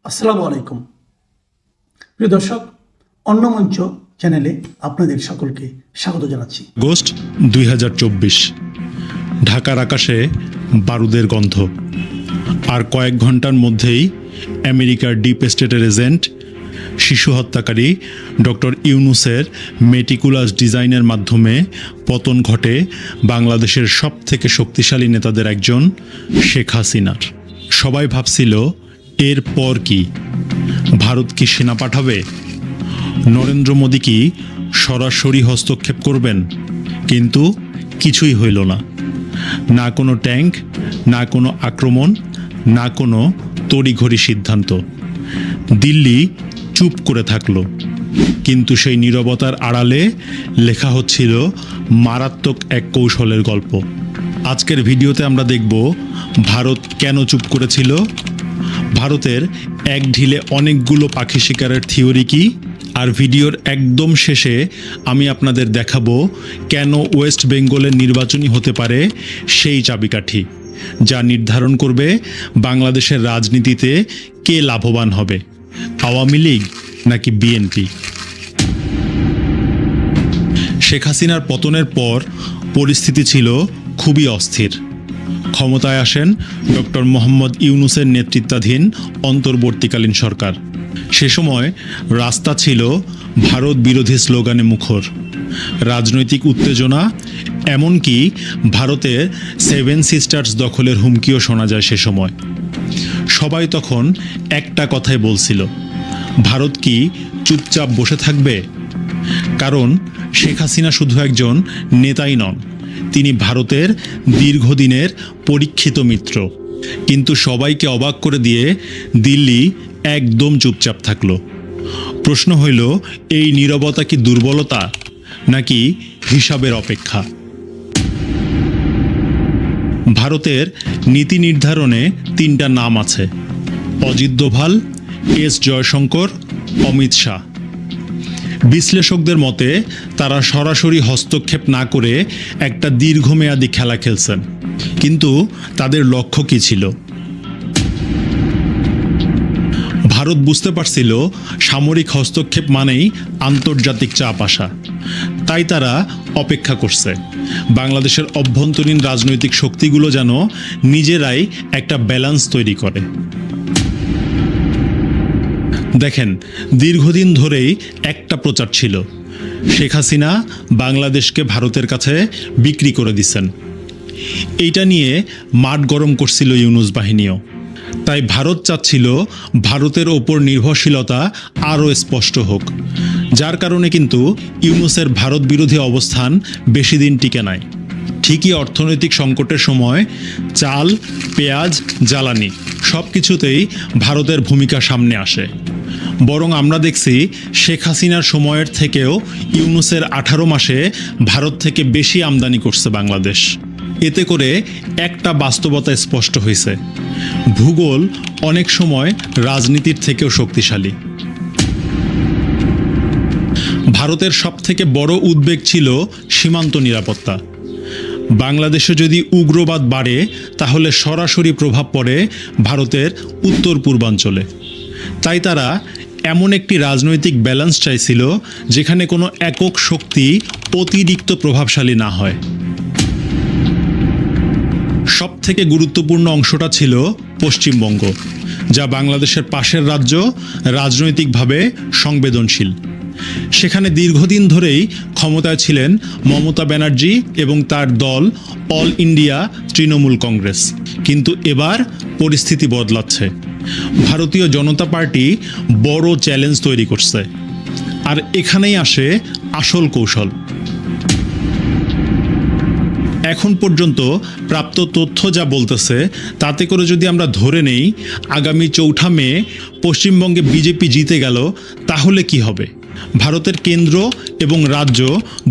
আসসালামু আলাইকুম প্রিয় দর্শক, অন্য মঞ্চ চ্যানেলে আপনাদের সকলকে স্বাগত জানাচ্ছি। আগস্ট 2024, ঢাকার আকাশে বারুদের গন্ধ। আর কয়েক ঘন্টার মধ্যেই আমেরিকার ডিপ স্টেটের এজেন্ট, শিশু হত্যাকারী ডক্টর ইউনূসের মেটিকুলাস ডিজাইনের মাধ্যমে পতন ঘটে বাংলাদেশের সবথেকে শক্তিশালী নেতাদের একজন শেখ হাসিনার। সবাই ভাবছিল এরপর কি, ভারত কি সেনা পাঠাবে, নরেন্দ্র মোদী কি সরাসরি হস্তক্ষেপ করবেন? কিন্তু কিছুই হইল না। না কোনো ট্যাঙ্ক, না কোনো আক্রমণ, না কোনো তড়িঘড়ি সিদ্ধান্ত। দিল্লি চুপ করে থাকলো, কিন্তু সেই নীরবতার আড়ালে লেখা হচ্ছিল মারাত্মক এক কৌশলের গল্প। আজকের ভিডিওতে আমরা দেখব ভারত কেন চুপ করেছিল, ভারতের এক ঢিলে অনেকগুলো পাখি শিকারের থিওরি কি, আর ভিডিওর একদম শেষে আমি আপনাদের দেখাবো কেন ওয়েস্ট বেঙ্গলের নির্বাচনই হতে পারে সেই চাবিকাঠি, যা নির্ধারণ করবে বাংলাদেশের রাজনীতিতে কে লাভবান হবে, আওয়ামী লীগ নাকি বিএনপি। শেখ হাসিনার পতনের পর পরিস্থিতি ছিল খুবই অস্থির। ক্ষমতায় আসেন ডক্টর মোহাম্মদ ইউনূসের নেতৃত্বাধীন অন্তর্বর্তীকালীন সরকার। সে সময় রাস্তা ছিল ভারত বিরোধী স্লোগানে মুখর, রাজনৈতিক উত্তেজনা, এমনকি ভারতের 7 সিস্টার্স দখলের হুমকিও শোনা যায় সে সময়। সবাই তখন একটা কথাই বলছিল, ভারত কি চুপচাপ বসে থাকবে? কারণ শেখ হাসিনা শুধু একজন নেতাই নন, তিনি ভারতের দীর্ঘদিনের পরীক্ষিত মিত্র। কিন্তু সবাইকে অবাক করে দিয়ে দিল্লি একদম চুপচাপ থাকলো। প্রশ্ন হইল, এই নীরবতা কি দুর্বলতা নাকি হিসাবের অপেক্ষা? ভারতের নীতি নির্ধারণে 3টা নাম আছে: অজিত দোভাল, এস জয়শঙ্কর, অমিত শাহ। বিশ্লেষকদের মতে তারা সরাসরি হস্তক্ষেপ না করে একটা দীর্ঘমেয়াদী খেলা খেলছেন। কিন্তু তাদের লক্ষ্য কী ছিল? ভারত বুঝতে পারছিল সামরিক হস্তক্ষেপ মানেই আন্তর্জাতিক চাপ আসা, তাই তারা অপেক্ষা করছে বাংলাদেশের অভ্যন্তরীণ রাজনৈতিক শক্তিগুলো যেন নিজেরাই একটা ব্যালেন্স তৈরি করে। দেখেন, দীর্ঘদিন ধরেই একটা প্রচার ছিল, শেখ হাসিনা বাংলাদেশকে ভারতের কাছে বিক্রি করে দিচ্ছেন। এইটা নিয়ে মাঠ গরম করছিল ইউনূস বাহিনীও। তাই ভারত চাচ্ছিল ভারতের ওপর নির্ভরশীলতা আরও স্পষ্ট হোক, যার কারণে কিন্তু ইউনূসের ভারত বিরোধী অবস্থান বেশি দিন টিকে নাই। ঠিকই অর্থনৈতিক সংকটের সময় চাল, পেঁয়াজ, জ্বালানি সব কিছুতেই ভারতের ভূমিকা সামনে আসে। বরং আমরা দেখছি শেখ হাসিনার সময়ের থেকেও ইউনূসের 18 মাসে ভারত থেকে বেশি আমদানি করছে বাংলাদেশ। এতে করে একটা বাস্তবতা স্পষ্ট হয়েছে, ভূগোল অনেক সময় রাজনীতির থেকেও শক্তিশালী। ভারতের সবথেকে বড় উদ্বেগ ছিল সীমান্ত নিরাপত্তা। বাংলাদেশে যদি উগ্রবাদ বাড়ে তাহলে সরাসরি প্রভাব পড়ে ভারতের উত্তর পূর্বাঞ্চলে। তাই তারা এমন একটি রাজনৈতিক ব্যালেন্স চাইছিল যেখানে কোনো একক শক্তি অতিরিক্ত প্রভাবশালী না হয়। সবথেকে গুরুত্বপূর্ণ অংশটা ছিল পশ্চিমবঙ্গ, যা বাংলাদেশের পাশের রাজ্য, রাজনৈতিকভাবে সংবেদনশীল। সেখানে দীর্ঘদিন ধরেই ক্ষমতায় ছিলেন মমতা ব্যানার্জি এবং তার দল অল ইন্ডিয়া তৃণমূল কংগ্রেস। কিন্তু এবার পরিস্থিতি বদলাচ্ছে। ভারতীয় জনতা পার্টি বড় চ্যালেঞ্জ তৈরি করছে। আর এখানেই আসে আসল কৌশল। এখন পর্যন্ত প্রাপ্ত তথ্য যা বলতেছে, তাতে করে যদি আমরা ধরে নেই আগামী 4 মে পশ্চিমবঙ্গে বিজেপি জিতে গেল, তাহলে কি হবে? ভারতের কেন্দ্র এবং রাজ্য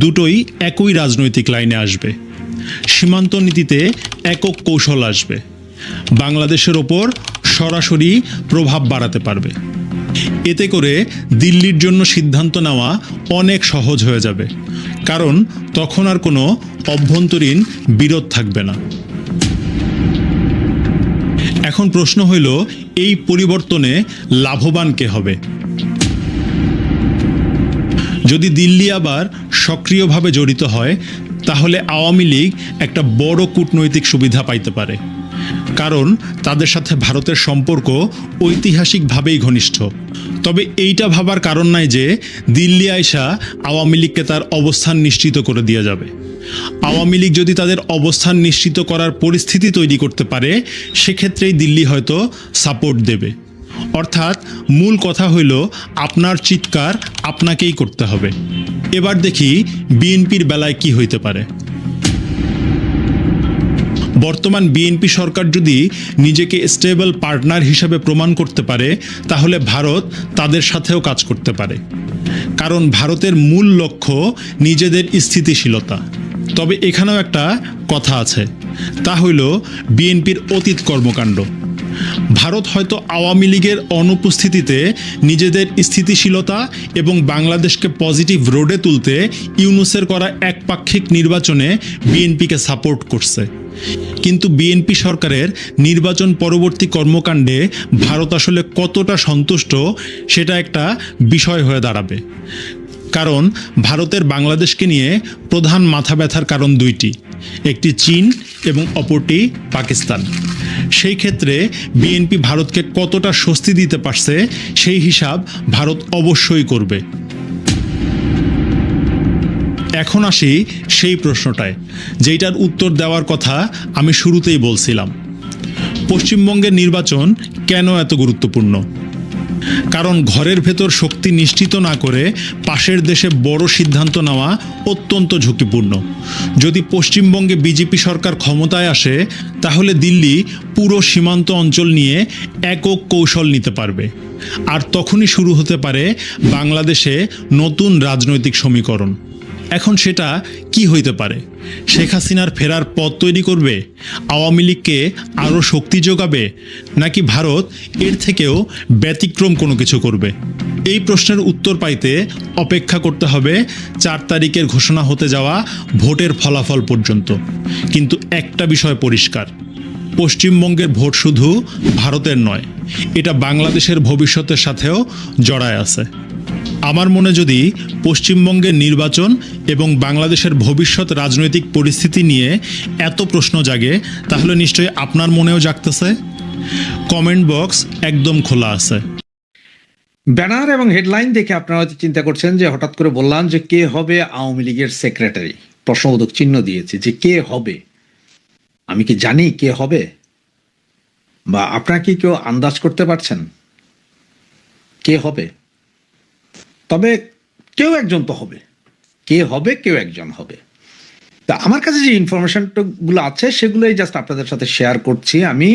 দুটোই একই রাজনৈতিক লাইনে আসবে। সীমান্ত নীতিতে একক কৌশল আসবে, বাংলাদেশের ওপর সরাসরি প্রভাব বাড়াতে পারবে। এতে করে দিল্লির জন্য সিদ্ধান্ত নেওয়া অনেক সহজ হয়ে যাবে, কারণ তখন আর কোনো অভ্যন্তরীণ বিরোধ থাকবে না। এখন প্রশ্ন হইল, এই পরিবর্তনে লাভবান কে হবে? যদি দিল্লি আবার সক্রিয়ভাবে জড়িত হয়, তাহলে আওয়ামী লীগ একটা বড় কূটনৈতিক সুবিধা পাইতে পারে, কারণ তাদের সাথে ভারতের সম্পর্ক ঐতিহাসিকভাবেই ঘনিষ্ঠ। তবে এইটা ভাবার কারণ নাই যে দিল্লি আইসা আওয়ামী লীগকে তার অবস্থান নিশ্চিত করে দেওয়া যাবে। আওয়ামী লীগ যদি তাদের অবস্থান নিশ্চিত করার পরিস্থিতি তৈরি করতে পারে, সেক্ষেত্রেই দিল্লি হয়তো সাপোর্ট দেবে। অর্থাৎ মূল কথা হইল, আপনার চিৎকার আপনাকেই করতে হবে। এবার দেখি বিএনপির বেলায় কি হইতে পারে। বর্তমান বিএনপি সরকার যদি নিজেকে স্টেবল পার্টনার হিসেবে প্রমাণ করতে পারে, তাহলে ভারত তাদের সাথেও কাজ করতে পারে, কারণ ভারতের মূল লক্ষ্য নিজেদের স্থিতিশীলতা। তবে এখানেও একটা কথা আছে, তা হইল বিএনপির অতীত কর্মকাণ্ড। ভারত হয়তো আওয়ামী লীগের অনুপস্থিতিতে নিজেদের স্থিতিশীলতা এবং বাংলাদেশকে পজিটিভ রোডে তুলতে ইউনূসের করা একপাক্ষিক নির্বাচনে বিএনপিকে সাপোর্ট করছে, কিন্তু বিএনপি সরকারের নির্বাচন পরবর্তী কর্মকাণ্ডে ভারত আসলে কতটা সন্তুষ্ট, সেটা একটা বিষয় হয়ে দাঁড়াবে। কারণ ভারতের বাংলাদেশকে নিয়ে প্রধান মাথা ব্যথার কারণ দুইটি, একটি চীন এবং অপরটি পাকিস্তান। সেই ক্ষেত্রে বিএনপি ভারতকে কতটা স্বস্তি দিতে পারছে, সেই হিসাব ভারত অবশ্যই করবে। এখন আসি সেই প্রশ্নটায়, যেইটার উত্তর দেওয়ার কথা আমি শুরুতেই বলছিলাম। পশ্চিমবঙ্গের নির্বাচন কেন এত গুরুত্বপূর্ণ? কারণ ঘরের ভেতর শক্তি নিশ্চিত না করে পাশের দেশে বড় সিদ্ধান্ত নেওয়া অত্যন্ত ঝুঁকিপূর্ণ। যদি পশ্চিমবঙ্গে বিজেপি সরকার ক্ষমতায় আসে, তাহলে দিল্লি পুরো সীমান্ত অঞ্চল নিয়ে একক কৌশল নিতে পারবে, আর তখনই শুরু হতে পারে বাংলাদেশে নতুন রাজনৈতিক সমীকরণ। এখন সেটা কি হইতে পারে? শেখ হাসিনার ফেরার পথ তৈরি করবে, আওয়ামী লীগকে আরও শক্তি যোগাবে, নাকি ভারত এর থেকেও ব্যতিক্রম কোনো কিছু করবে? এই প্রশ্নের উত্তর পাইতে অপেক্ষা করতে হবে 4 তারিখের ঘোষণা হতে যাওয়া ভোটের ফলাফল পর্যন্ত। কিন্তু একটা বিষয় পরিষ্কার, পশ্চিমবঙ্গের ভোট শুধু ভারতের নয়, এটা বাংলাদেশের ভবিষ্যতের সাথেও জড়ায় আছে। আমার মনে যদি পশ্চিমবঙ্গের নির্বাচন এবং বাংলাদেশের ভবিষ্যৎ রাজনৈতিক পরিস্থিতি নিয়ে এত প্রশ্ন জাগে, তাহলে নিশ্চয়ই আপনার মনেও জাগতেছে। কমেন্ট বক্স একদম খোলা আছে। ব্যানার এবং হেডলাইন দেখে আপনারা হয়তো চিন্তা করছেন যে হঠাৎ করে বললাম যে কে হবে আওয়ামী লীগের সেক্রেটারি, প্রশ্নবোধক চিহ্ন দিয়েছি যে কে হবে। আমি কি জানি কে হবে, বা আপনারা কি কেউ আন্দাজ করতে পারছেন কে হবে? তবে কেউ একজন তো হবে। কে হবে? কেউ একজন হবে। তা আমার কাছে যে ইনফরমেশনগুলো আছে সেগুলোই জাস্ট আপনাদের সাথে শেয়ার করছি। আমি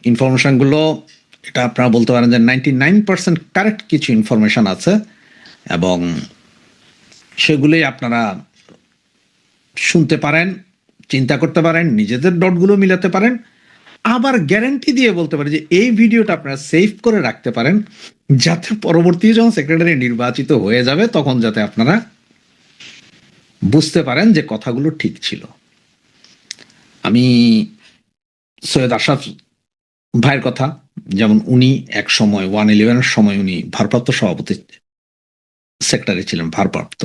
ইনফরমেশনগুলো, এটা আপনারা বলতে পারেন যে 99% কারেক্ট কিছু ইনফরমেশন আছে, এবং সেগুলোই আপনারা শুনতে পারেন, চিন্তা করতে পারেন, নিজেদের ডটগুলো মিলাতে পারেন। আবার গ্যারান্টি দিয়ে বলতে পারি যে এই ভিডিওটা আপনারা সেভ করে রাখতে পারেন, যাতে পরবর্তী যখন সেক্রেটারি নির্বাচিত হয়ে যাবে তখন যাতে আপনারা বুঝতে পারেন যে কথাগুলো ঠিক ছিল। আমি সৈয়দ আশরাফ ভাইয়ের কথা, যেমন উনি এক সময় 111-এর সময় উনি ভারপ্রাপ্ত সভাপতি সেক্রেটারি ছিলেন, ভারপ্রাপ্ত।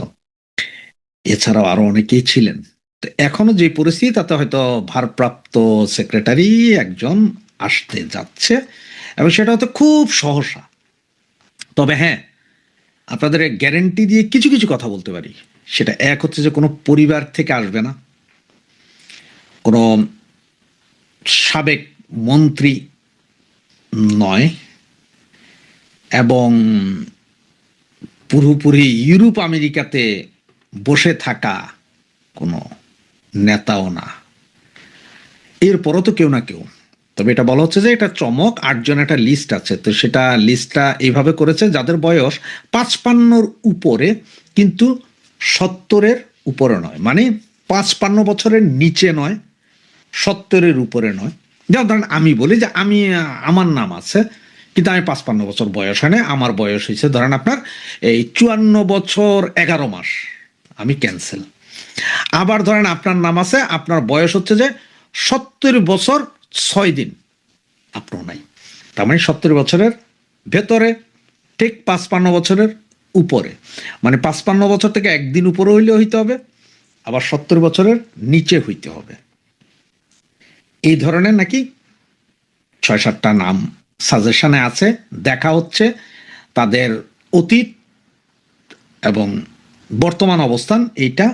এছাড়াও আরো অনেকেই ছিলেন। তো এখনো যে পরিস্থিতি, তাতে হয়তো ভারপ্রাপ্ত সেক্রেটারি একজন আসতে যাচ্ছে, এবং সেটা হয়তো খুব সহসা। তবে হ্যাঁ, আপনাদের গ্যারেন্টি দিয়ে কিছু কিছু কথা বলতে পারি। সেটা এক হচ্ছে যে কোনো পরিবার থেকে আসবে না, কোনো সাবেক মন্ত্রী নয়, এবং পুরোপুরি ইউরোপ আমেরিকাতে বসে থাকা কোনো নেতাও না। এরপরও তো কেউ না কেউ। তবে এটা বলা হচ্ছে যে এটা চমক, 8 জন একটা লিস্ট আছে। তো সেটা লিস্টটা এইভাবে করেছে যাদের বয়স 55-র উপরে, কিন্তু 70-এর উপরে নয়, মানে 55 বছরের নিচে নয়, 70-এর উপরে নয়। যেমন ধরেন আমি বলি যে আমার নাম আছে, কিন্তু আমি 55 বছর বয়স হয় না, আমার বয়স হয়েছে ধরেন আপনার এই 54 বছর 11 মাস, আমি ক্যান্সেল। আবার ধরেন আপনার নাম আছে, আপনার বয়স হচ্ছে যে 70 বছর 6 দিন, আপনারও নাই। তার মানে 70 বছরের ভেতরে, ঠিক 55 বছরের উপরে, মানে 55 বছর থেকে একদিন উপরে হইলে হইতে হবে, আবার 70 বছরের নিচে হইতে হবে। এই ধরনের নাকি 6-7টা নাম সাজেশনে আছে, দেখা হচ্ছে। তাদের অতীত এবং বর্তমান অবস্থান এইটা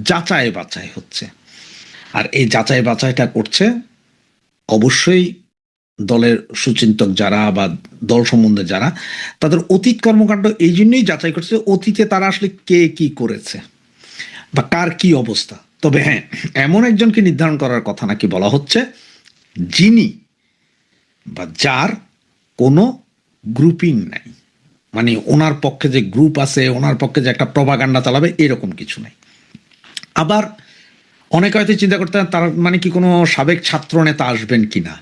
যাচাই বাছাই হচ্ছে। আর এই যাচাই বাছাইটা করছে অবশ্যই দলের সুচিন্তক যারা বা দল সম্বন্ধে যারা, তাদের অতীত কর্মকাণ্ড এই জন্যই যাচাই করছে, অতীতে তারা আসলে কে কি করেছে বা কার কি অবস্থা। তবে হ্যাঁ, এমন একজনকে নির্ধারণ করার কথা নাকি বলা হচ্ছে, যিনি বা যার কোনো গ্রুপিং নাই, মানে ওনার পক্ষে যে গ্রুপ আছে, ওনার পক্ষে যে একটা প্রপাগান্ডা চালাবে, এরকম কিছু নাই। আবার অনেকে হয়তো চিন্তা করতে তার মানে কি কোনো সাবেক ছাত্র নেতা আসবেন কিনা।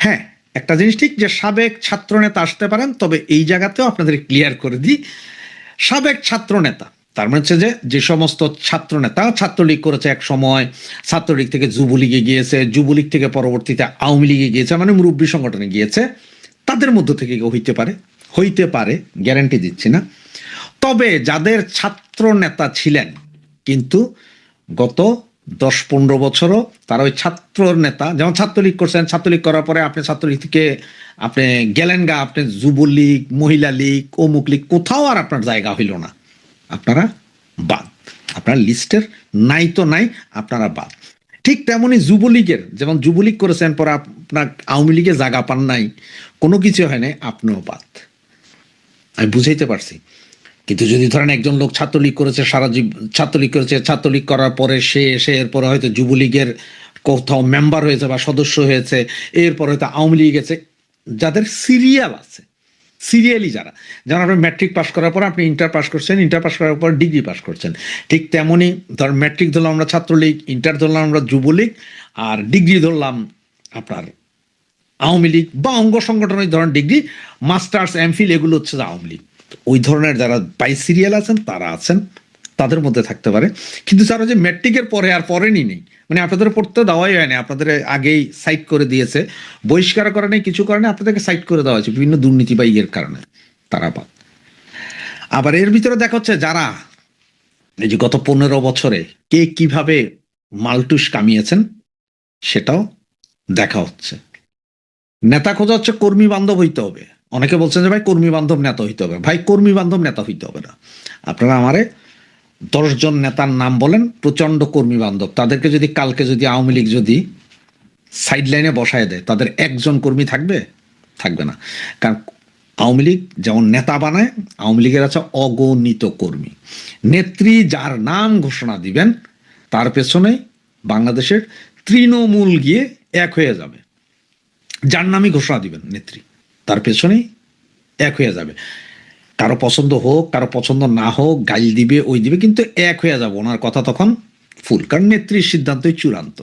হ্যাঁ, একটা জিনিস ঠিক যে সাবেক ছাত্র নেতা আসতে পারেন, তবে এই জায়গাতেও আপনাদের ক্লিয়ার করে দিই, সাবেক ছাত্র নেতা তার মানে হচ্ছে যে সমস্ত ছাত্র নেতা ছাত্রলীগ করেছে এক সময়, ছাত্রলীগ থেকে যুবলীগে গিয়েছে, যুবলীগ থেকে পরবর্তীতে আওয়ামী লীগে গিয়েছে, মানে মুরব্বী সংগঠনে গিয়েছে, তাদের মধ্য থেকে হইতে পারে, গ্যারান্টি দিচ্ছি না। তবে যাদের ছাত্র নেতা ছিলেন কিন্তু গত 10-15 বছরও তারা ওই ছাত্র নেতা, যেমন ছাত্রলীগ করছেন, ছাত্রলীগ করার পরে আপনি ছাত্রলীগ থেকে আপনি গেলেন গা, আপনি যুবলীগ, মহিলা লীগ, অমুক লীগ, কোথাও আর আপনার জায়গা হইল না, আপনারা বাদ, আপনার লিস্টের নাই তো নাই, আপনারা বাদ। ঠিক তেমনই যুবলীগের, যেমন যুবলীগ করেছেন পরে আপনার আওয়ামী লীগে জায়গা পান নাই, কোনো কিছু হয় নাই, আপনিও বাদ। আমি বুঝাইতে পারছি। কিন্তু যদি ধরেন একজন লোক ছাত্রলীগ করেছে, সারা ছাত্রলীগ করেছে, ছাত্রলীগ করার পরে সে এসে এরপরে হয়তো যুবলীগের কোথাও মেম্বার হয়েছে বা সদস্য হয়েছে, এরপরে হয়তো আওয়ামী লীগ গেছে, যাদের সিরিয়াল আছে, সিরিয়ালি যারা, যেমন আপনি ম্যাট্রিক পাস করার পর আপনি ইন্টার পাস করছেন, ইন্টার পাস করার পর ডিগ্রি পাস করছেন, ঠিক তেমনই ধর ম্যাট্রিক ধরলাম আমরা ছাত্রলীগ, ইন্টার ধরলাম আমরা যুবলীগ, আর ডিগ্রি ধরলাম আপনার আওয়ামী লীগ বা অঙ্গ সংগঠনের ধরেন ডিগ্রি, মাস্টার্স, এমফিল, এগুলো হচ্ছে আওয়ামী লীগ। ওই ধরনের যারা বাই সিরিয়াল আছেন তারা আছেন, তাদের মধ্যে থাকতে পারে। কিন্তু যারা যে ম্যাট্রিকের পরে আর পড়েনি নেই, মানে আপনাদের পড়তে দেওয়াই হয়নি, আপনাদের আগেই সাইট করে দিয়েছে, বহিষ্কার করে নেই, কিছু করে নেই, আপনাদেরকে সাইট করে দেওয়া হয়েছে বিভিন্ন দুর্নীতি বা ইয়ের কারণে, তারা বাদ। আবার এর ভিতরে দেখা হচ্ছে যারা এই যে গত 15 বছরে কে কিভাবে মালটুস কামিয়েছেন সেটাও দেখা হচ্ছে। নেতা খোঁজা হচ্ছে কর্মী বান্ধব হইতে হবে। অনেকে বলছেন যে ভাই কর্মী বান্ধব নেতা হইতে হবে। ভাই কর্মী বান্ধব নেতা হইতে হবে না। আপনারা আমারে 10 জন নেতার নাম বলেন প্রচন্ড কর্মী বান্ধব, তাদেরকে যদি কালকে যদি আওয়ামী লীগ যদি সাইড লাইনে বসায় দেয়, তাদের একজন কর্মী থাকবে? থাকবে না। কারণ আওয়ামী লীগ যেমন নেতা বানায়, আওয়ামী লীগের আছে অগণিত কর্মী। নেত্রী যার নাম ঘোষণা দিবেন তার পেছনে বাংলাদেশের তৃণমূল গিয়ে এক হয়ে যাবে। যার নামই ঘোষণা দিবেন নেত্রী, তার পেছনেই এক হয়ে যাবে। কারো পছন্দ হোক, কারো পছন্দ না হোক, গাইল দিবে, ওই দিবে, কিন্তু এক হয়ে যাবে, ওনার কথা তখন ফুল, কারণ নেত্রীর সিদ্ধান্তই চূড়ান্ত।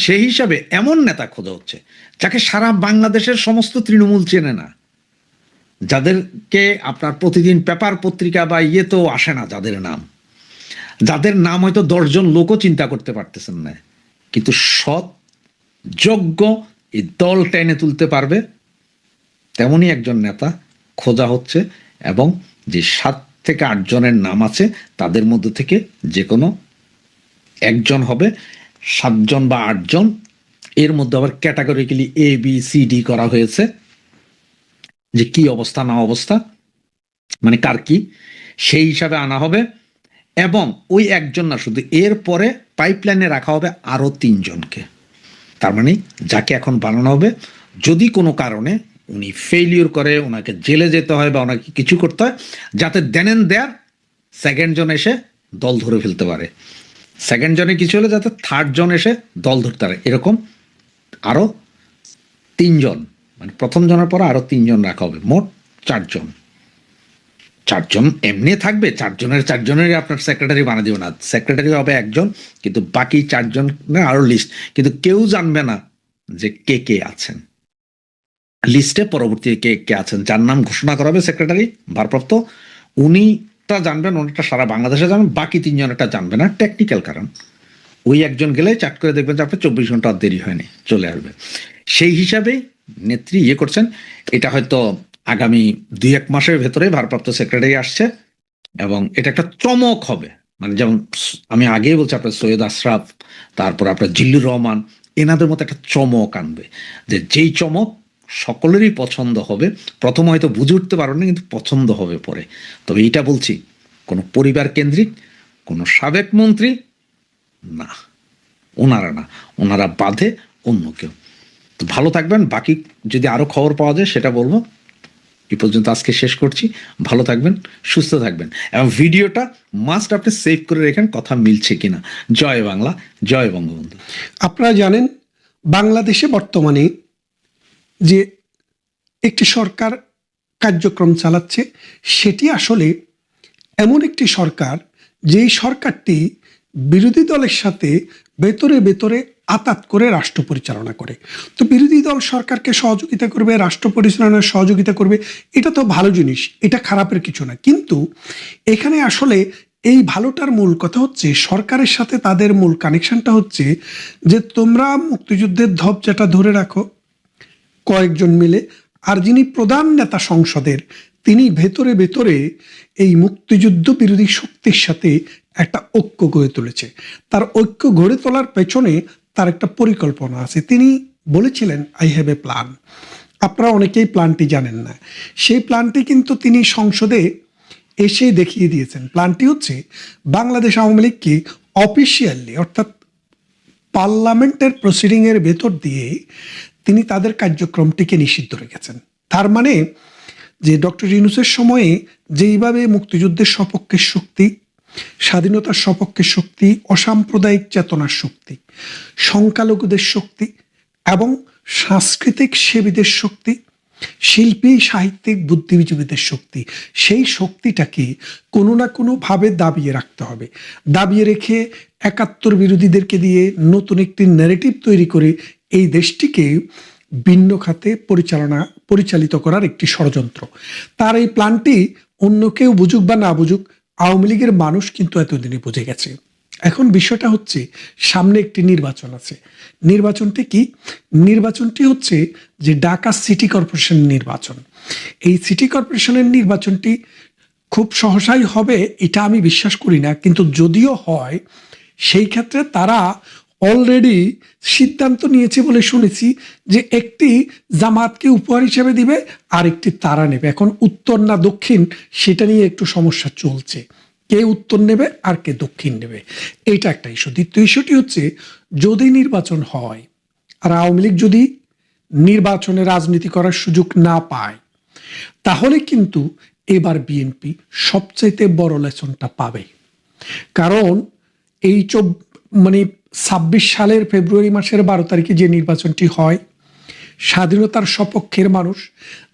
সেই হিসাবে এমন নেতা খোঁজা হচ্ছে যাকে সারা বাংলাদেশের সমস্ত তৃণমূল চেনে না, যাদেরকে আপনার প্রতিদিন পেপার পত্রিকা বা ইয়েতেও আসে না, যাদের নাম হয়তো 10 জন লোকও চিন্তা করতে পারতেছেন না, কিন্তু সৎ, যোগ্য, এই দল টেনে তুলতে পারবে, তেমনই একজন নেতা খোঁজা হচ্ছে। এবং যে 7 থেকে 8 জনের নাম আছে তাদের মধ্যে থেকে যে কোনো একজন হবে, 7 জন বা 8 জন, এর মধ্যে আবার ক্যাটাগরিক্যালি ABCD করা হয়েছে, যে কি অবস্থা না অবস্থা, মানে কার কি, সেই হিসাবে আনা হবে। এবং ওই একজন না শুধু, এর পরে পাইপলাইনে রাখা হবে আরো 3 জনকে। তার মানে যাকে এখন বানানো হবে, যদি কোনো কারণে উনি ফেইলিওর করে, ওনাকে জেলে যেতে হয় বা ওনাকে কিছু করতে হয়, যাতে দেন দেয়ার সেকেন্ড জন এসে দল ধরে ফেলতে পারে, সেকেন্ড জনে কিছু হলে যাতে থার্ড জন এসে দল ধরতে পারে, এরকম আরো 3 জন, মানে প্রথম জনের পরে আরো 3 জন রাখা হবে, মোট 4 জন। 4 জন এমনি থাকবে, 4 জনের আপনার সেক্রেটারি বানা দিবে না, সেক্রেটারি হবে একজন, কিন্তু বাকি 4 জন আরো লিস্ট, কিন্তু কেউ জানবে না যে কে কে আছেন লিস্টে, পরবর্তী কে কে আছেন। যার নাম ঘোষণা করা হবে সেক্রেটারি ভারপ্রাপ্ত, উনিটা জানবেন, ওনারটা সারা বাংলাদেশে জানবেন, বাকি 3 জনেরটা জানবে না, টেকনিক্যাল কারণ। ওই একজন গেলে চাট করে দেখবেন যে আপনার 24 ঘন্টা দেরি হয়নি, চলে আসবে। সেই হিসাবেই নেত্রী ইয়ে করছেন, এটা হয়তো আগামী 2-1 মাসের ভেতরে ভারপ্রাপ্ত সেক্রেটারি আসছে এবং এটা একটা চমক হবে। মানে যেমন আমি আগেই বলছি, আপনার সৈয়দ আশরাফ, তারপর আপনার জিল্লুর রহমান, এনাদের মতো একটা চমক আনবে, যে যেই চমক সকলেরই পছন্দ হবে। প্রথম হয়তো বুঝে উঠতে পারবেন না, কিন্তু পছন্দ হবে পরে। তবে এইটা বলছি, কোনো পরিবার কেন্দ্রিক, কোনো সাবেক মন্ত্রী না, ওনারা না, ওনারা বাদে অন্য কেউ। তো ভালো থাকবেন, বাকি যদি আরও খবর পাওয়া যায় সেটা বলবো। এই পর্যন্ত আজকে শেষ করছি। ভালো থাকবেন, সুস্থ থাকবেন, এবং ভিডিওটা মাস্ট আপনি সেভ করে রেখেন, কথা মিলছে কিনা। জয় বাংলা, জয় বঙ্গবন্ধু। আপনারা জানেন বাংলাদেশে বর্তমানে যে একটি সরকার কার্যক্রম চালাচ্ছে, সেটি আসলে এমন একটি সরকার যেই সরকারটি বিরোধী দলের সাথে ভেতরে ভেতরে আতাত করে রাষ্ট্র পরিচালনা করে। তো বিরোধী দল সরকারকে সহযোগিতা করবে, রাষ্ট্র পরিচালনার সহযোগিতা করবে, এটা তো ভালো জিনিস, এটা খারাপের কিছু না। কিন্তু এখানে আসলে এই ভালোটার মূল কথা হচ্ছে, সরকারের সাথে তাদের মূল কানেকশনটা হচ্ছে যে তোমরা মুক্তিযুদ্ধের ধ্বজাটা ধরে রাখো কয়েকজন মিলে, আর যিনি প্রধান নেতা সংসদের, তিনি ভেতরে ভেতরে এই মুক্তিযুদ্ধ বিরোধী শক্তির সাথে একটা ঐক্য গড়ে তুলেছে। তার ঐক্য গড়ে তোলার পেছনে তার একটা পরিকল্পনা আছে। তিনি বলেছিলেন আই হ্যাভ এ প্ল্যান। আপনারা অনেকেই প্ল্যানটি জানেন না। সেই প্ল্যানটি কিন্তু তিনি সংসদে এসে দেখিয়ে দিয়েছেন। প্ল্যানটি হচ্ছে বাংলাদেশ আওয়ামী লীগকে অফিসিয়ালি, অর্থাৎ পার্লামেন্টের প্রসিডিংয়ের ভেতর দিয়ে তিনি তাদের কার্যক্রমটিকে নিষিদ্ধ রেখেছেন। তার মানে যে ডক্টর ইউনূসের সময়ে যেইভাবে মুক্তিযুদ্ধের সপক্ষের শক্তি, স্বাধীনতার সপক্ষের শক্তি, অসাম্প্রদায়িক চেতনার শক্তি, সংখ্যালঘুদের শক্তি এবং সাংস্কৃতিক সেবীদের শক্তি, শিল্পী সাহিত্যিক বুদ্ধিজীবীদের শক্তি, সেই শক্তিটাকে কোনো না কোনোভাবে দাবিয়ে রাখতে হবে। দাবিয়ে রেখে ৭১ বিরোধীদেরকে দিয়ে নতুন একটি ন্যারেটিভ তৈরি করে এই দেশটিকে ভিন্ন খাতে পরিচালিত করার একটি ষড়যন্ত্র। তার এই প্ল্যানটি অন্য কেউ বুঝুক বা না বুঝুক, আওয়ামী লীগের মানুষ কিন্তু এতদিনে বুঝে গেছে। এখন বিষয়টা হচ্ছে, সামনে একটি নির্বাচন আছে। নির্বাচনটি কি? নির্বাচনটি হচ্ছে যে ঢাকা সিটি কর্পোরেশন নির্বাচন। এই সিটি কর্পোরেশনের নির্বাচনটি খুব সহসাই হবে এটা আমি বিশ্বাস করি না, কিন্তু যদিও হয় সেই ক্ষেত্রে তারা অলরেডি সিদ্ধান্ত নিয়েছে বলে শুনেছি যে একটি জামাতকে উপহার হিসেবে দিবে, আর একটি তারা নেবে। এখন উত্তর না দক্ষিণ সেটা নিয়ে একটু সমস্যা চলছে, কে উত্তর নেবে আর কে দক্ষিণ নেবে, এইটা একটা ইস্যু। দ্বিতীয় ইস্যুটি হচ্ছে, যদি নির্বাচন হয় আর আওয়ামী লীগ যদি নির্বাচনে রাজনীতি করার সুযোগ না পায়, তাহলে কিন্তু এবার বিএনপি সবচাইতে বড় লেসনটা পাবে। কারণ এই 26 সালের ফেব্রুয়ারি মাসের 12 তারিখে যে নির্বাচনটি হয়, স্বাধীনতার সপক্ষের মানুষ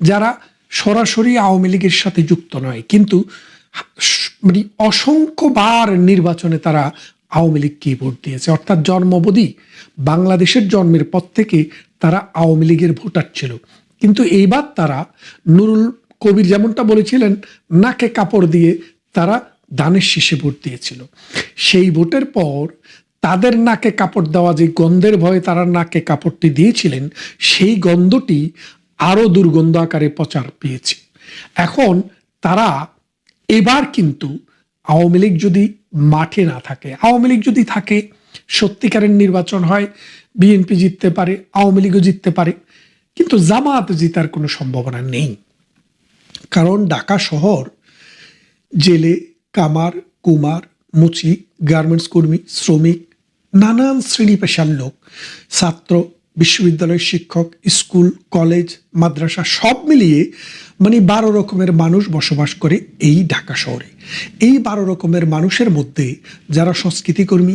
যারা সরাসরি আওয়ামী লীগের সাথে যুক্ত নয়, কিন্তু অসংখ্যবার নির্বাচনে তারা আওয়ামী লীগকে ভোট দিয়েছে, অর্থাৎ জন্মবধি বাংলাদেশের জন্মের পর থেকে তারা আওয়ামী লীগের ভোটার ছিল। কিন্তু এইবার তারা নুরুল কবির যেমনটা বলেছিলেন, নাকে কাপড় দিয়ে তারা ধানের শীষে ভোট দিয়েছিল। সেই ভোটের পর তাদের নাকে কাপড় দেওয়া, যে গন্ধের ভয়ে তারা নাকে কাপড়টি দিয়েছিলেন, সেই গন্ধটি আরো দুর্গন্ধ আকারে প্রচার পেয়েছে। এখন তারা এবার কিন্তু আওয়ামী লীগ যদি মাঠে না থাকে, আওয়ামী লীগ যদি থাকে, সত্যিকারের নির্বাচন হয়, বিএনপি জিততে পারে, আওয়ামী লীগও জিততে পারে, কিন্তু জামাত জিতার কোনো সম্ভাবনা নেই। কারণ ঢাকা শহর জেলে, কামার, কুমার, মুচি, গার্মেন্টস কর্মী, শ্রমিক, নানান শ্রেণী পেশার লোক, ছাত্র, বিশ্ববিদ্যালয়ের শিক্ষক, স্কুল, কলেজ, মাদ্রাসা সব মিলিয়ে 12 রকমের মানুষ বসবাস করে এই ঢাকা শহরে। এই 12 রকমের মানুষের মধ্যে যারা সংস্কৃতিকর্মী,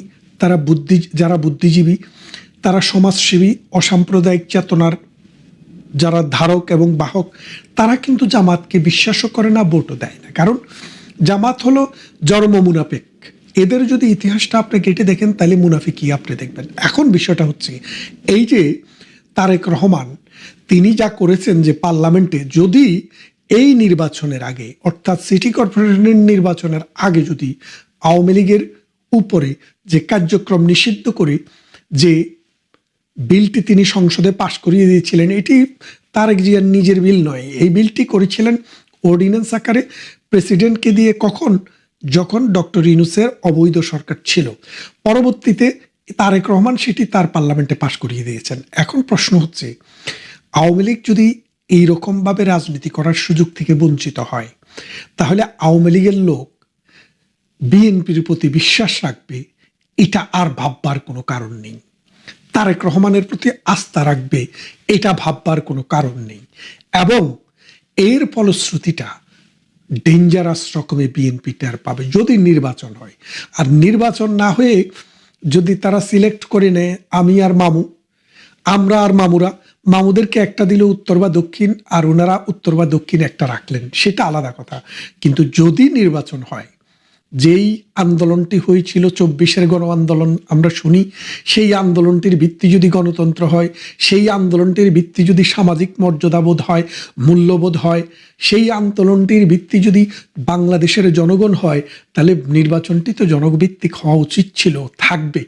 যারা বুদ্ধিজীবী, তারা সমাজসেবী, অসাম্প্রদায়িক চেতনার যারা ধারক এবং বাহক, তারা কিন্তু জামাতকে বিশ্বাসও করে না, ভোটও দেয় না। কারণ জামাত হলো জন্ম মুনাফিক। এদের যদি ইতিহাসটা আপনি কেটে দেখেন, তাহলে মুনাফিকই আপনি দেখবেন। এখন বিষয়টা হচ্ছে এই যে তারেক রহমান তিনি যা করেছেন, যে পার্লামেন্টে যদি এই নির্বাচনের আগে, অর্থাৎ সিটি কর্পোরেশনের নির্বাচনের আগে যদি আওয়ামী লীগের উপরে যে কার্যক্রম নিষিদ্ধ করে যে বিলটি তিনি সংসদে পাশ করিয়ে দিয়েছিলেন। এটি তারেক জিয়ার নিজের বিল নয়, এই বিলটি করেছিলেন অর্ডিন্যান্স আকারে প্রেসিডেন্টকে দিয়ে। কখন? যখন ডক্টর ইউনূসের অবৈধ সরকার ছিল। পরবর্তীতে তারেক রহমান সেটি তার পার্লামেন্টে পাশ করিয়ে দিয়েছেন। এখন প্রশ্ন হচ্ছে, আওয়ামী লীগ যদি এইরকমভাবে রাজনীতি করার সুযোগ থেকে বঞ্চিত হয়, তাহলে আওয়ামী লীগের লোক বিএনপির প্রতি বিশ্বাস রাখবে, এটা আর ভাববার কোনো কারণ নেই। তারেক রহমানের প্রতি আস্থা রাখবে, এটা ভাববার কোনো কারণ নেই। এবং এর ফলশ্রুতিটা ডেঞ্জারাস রকমে বিএনপি টের পাবে যদি নির্বাচন হয়। আর নির্বাচন না হয়ে যদি তারা সিলেক্ট করে নেয় আমি আর মামু, আমরা আর মামুরা, মামুদেরকে একটা দিলে উত্তর বা দক্ষিণ, আর ওনারা উত্তর বা দক্ষিণ একটা রাখলেন, সেটা আলাদা কথা। কিন্তু যদি নির্বাচন হয়, যেই আন্দোলনটি হয়েছিল 24-এর গণ আন্দোলন আমরা শুনি, সেই আন্দোলনটির ভিত্তি যদি গণতন্ত্র হয়, সেই আন্দোলনটির ভিত্তি যদি সামাজিক মর্যাদাবোধ হয়, মূল্যবোধ হয়, সেই আন্দোলনটির ভিত্তি যদি বাংলাদেশের জনগণ হয়, তাহলে নির্বাচনটি তো জনভিত্তিক হওয়া উচিত ছিল, থাকবে।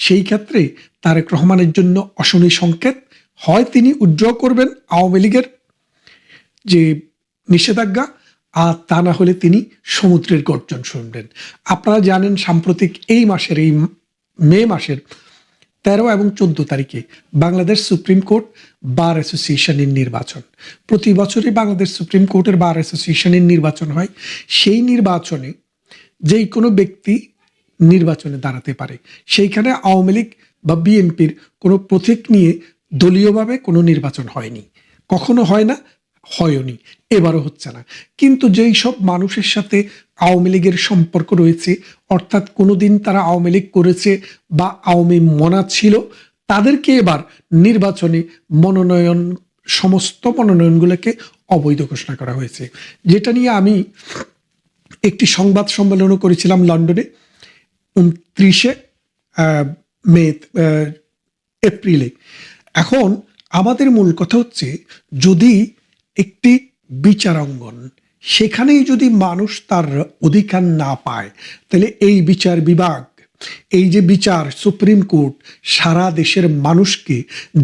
সেই ক্ষেত্রে তারেক রহমানের জন্য অশনি সংকেত, হয় তিনি উইথড্র করবেন আওয়ামী লীগের যে নিষেধাজ্ঞা, আর তা না হলে তিনি সমুদ্রের গর্জন শুনবেন। আপনারা জানেন সাম্প্রতিক এই মাসের, এই মে মাসের 13 এবং 14 তারিখে বাংলাদেশ সুপ্রিম কোর্ট বার অ্যাসোসিয়েশনের নির্বাচন। প্রতি বছরই বাংলাদেশ সুপ্রিম কোর্টের বার অ্যাসোসিয়েশনের নির্বাচন হয়। সেই নির্বাচনে যেই কোনো ব্যক্তি নির্বাচনে দাঁড়াতে পারে। সেইখানে আওয়ামী লীগ বা বিএনপির কোনো প্রতীক নিয়ে দলীয়ভাবে কোনো নির্বাচন হয়নি, কখনো হয় না, হয়নি, এবারও হচ্ছে না। কিন্তু যেই সব মানুষের সাথে আওয়ামী লীগের সম্পর্ক রয়েছে, অর্থাৎ কোনোদিন তারা আওয়ামী লীগ করেছে বা আওয়ামী মনা ছিল, তাদেরকে এবার নির্বাচনে মনোনয়ন, সমস্ত মনোনয়নগুলোকে অবৈধ ঘোষণা করা হয়েছে। যেটা নিয়ে আমি একটি সংবাদ সম্মেলনও করেছিলাম লন্ডনে 29 মে, এপ্রিলে। এখন আমাদের মূল কথা হচ্ছে, যদি একটি বিচারাঙ্গন, সেখানেই যদি মানুষ তার অধিকার না পায়, তাহলে এই বিচার বিভাগ, এই যে বিচার সুপ্রিম কোর্ট, সারা দেশের মানুষকে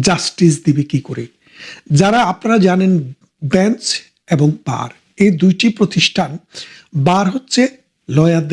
জাস্টিস দিবে কি করে? যারা আপনারা জানেন বেঞ্চ এবং বার, এই দুইটি প্রতিষ্ঠান, বার হচ্ছে লয়ারদের